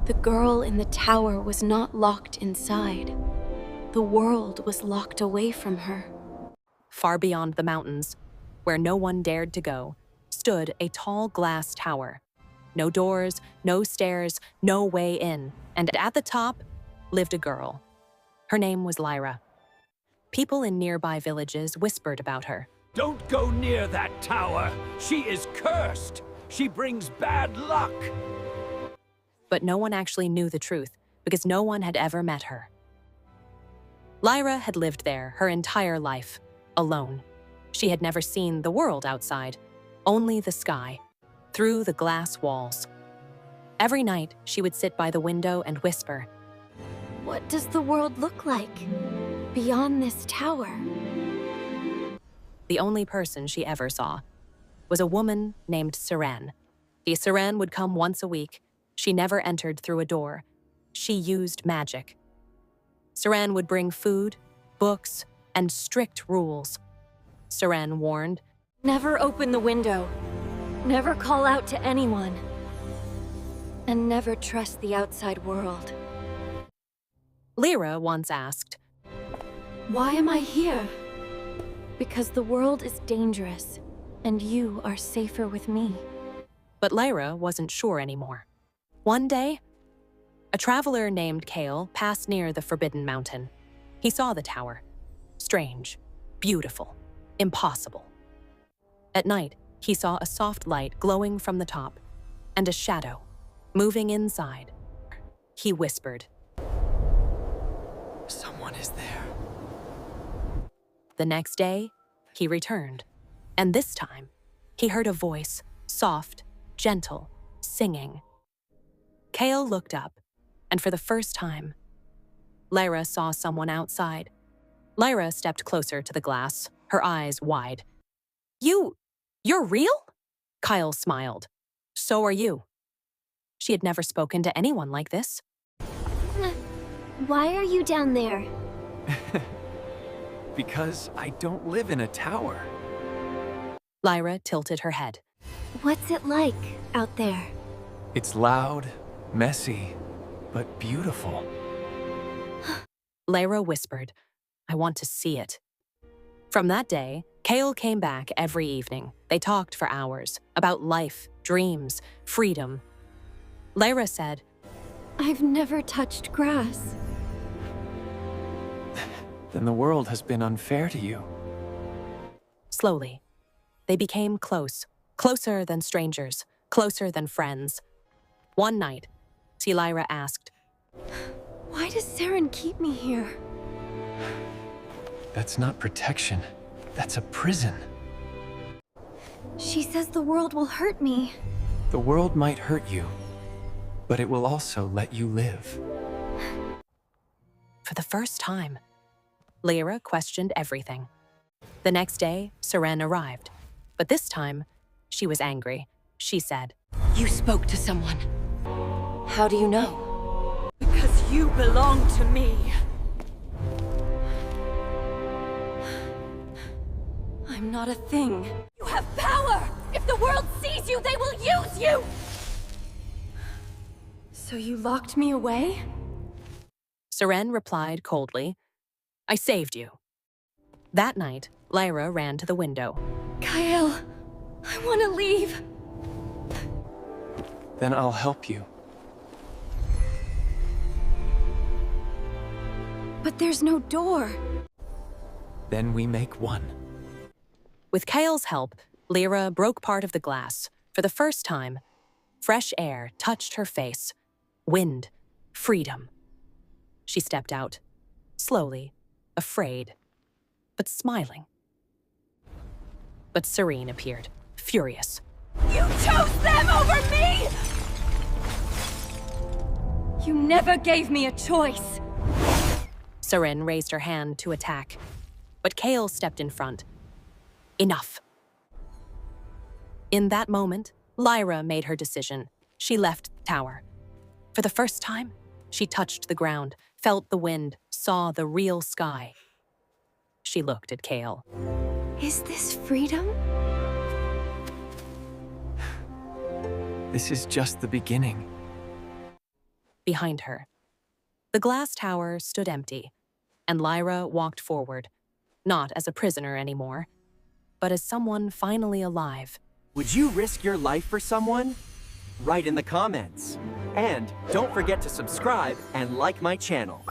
The girl in the tower was not locked inside. The world was locked away from her. Far beyond the mountains, where no one dared to go, stood a tall glass tower. No doors, no stairs, no way in, and at the top lived a girl. Her name was Lyra. People in nearby villages whispered about her. Don't go near that tower. She is cursed. She brings bad luck. But no one actually knew the truth because no one had ever met her. Lyra had lived there her entire life, alone. She had never seen the world outside, only the sky, through the glass walls. Every night, she would sit by the window and whisper, What does the world look like beyond this tower? The only person she ever saw was a woman named Siren. The Siren would come once a week. She never entered through a door. She used magic. Siren would bring food, books, and strict rules. Siren warned, Never open the window. Never call out to anyone. And never trust the outside world. Lyra once asked, Why am I here? Because the world is dangerous, and you are safer with me. but Lyra wasn't sure anymore. One day, a traveler named Kael passed near the Forbidden Mountain. He saw the tower. Strange, beautiful, impossible. At night, he saw a soft light glowing from the top, and a shadow moving inside. He whispered, Someone is there. The next day, he returned, and this time, he heard a voice, soft, gentle, singing. Kael looked up, and for the first time, Lyra saw someone outside. Lyra stepped closer to the glass, her eyes wide. You're real? Kael smiled. So are you. She had never spoken to anyone like this. Why are you down there? Because I don't live in a tower. Lyra tilted her head. What's it like out there? It's loud, messy, but beautiful. Lyra whispered, I want to see it. From that day, Kael came back every evening. They talked for hours about life, dreams, freedom. Lyra said, I've never touched grass. Then the world has been unfair to you. Slowly, they became close, closer than strangers, closer than friends. One night, Lyra asked, Why does Saren keep me here? That's not protection. That's a prison. She says the world will hurt me. The world might hurt you, but it will also let you live. For the first time, Lyra questioned everything. The next day, Siren arrived, but this time, she was angry. She said, You spoke to someone. How do you know? Because you belong to me. I'm not a thing. You have power! If the world sees you, they will use you! So you locked me away? Siren replied coldly, I saved you. That night, Lyra ran to the window. Kael, I want to leave. Then I'll help you. But there's no door. Then we make one. With Kael's help, Lyra broke part of the glass. For the first time, fresh air touched her face. Wind, freedom. She stepped out, slowly, afraid, but smiling. But Serene appeared, furious. You chose them over me! You never gave me a choice. Serene raised her hand to attack, but Kael stepped in front. Enough. In that moment, Lyra made her decision. She left the tower. For the first time, she touched the ground, felt the wind, saw the real sky. She looked at Kael. Is this freedom? This is just the beginning. behind her. The glass tower stood empty, and Lyra walked forward, not as a prisoner anymore, but as someone finally alive. Would you risk your life for someone? Write in the comments. And don't forget to subscribe and like my channel.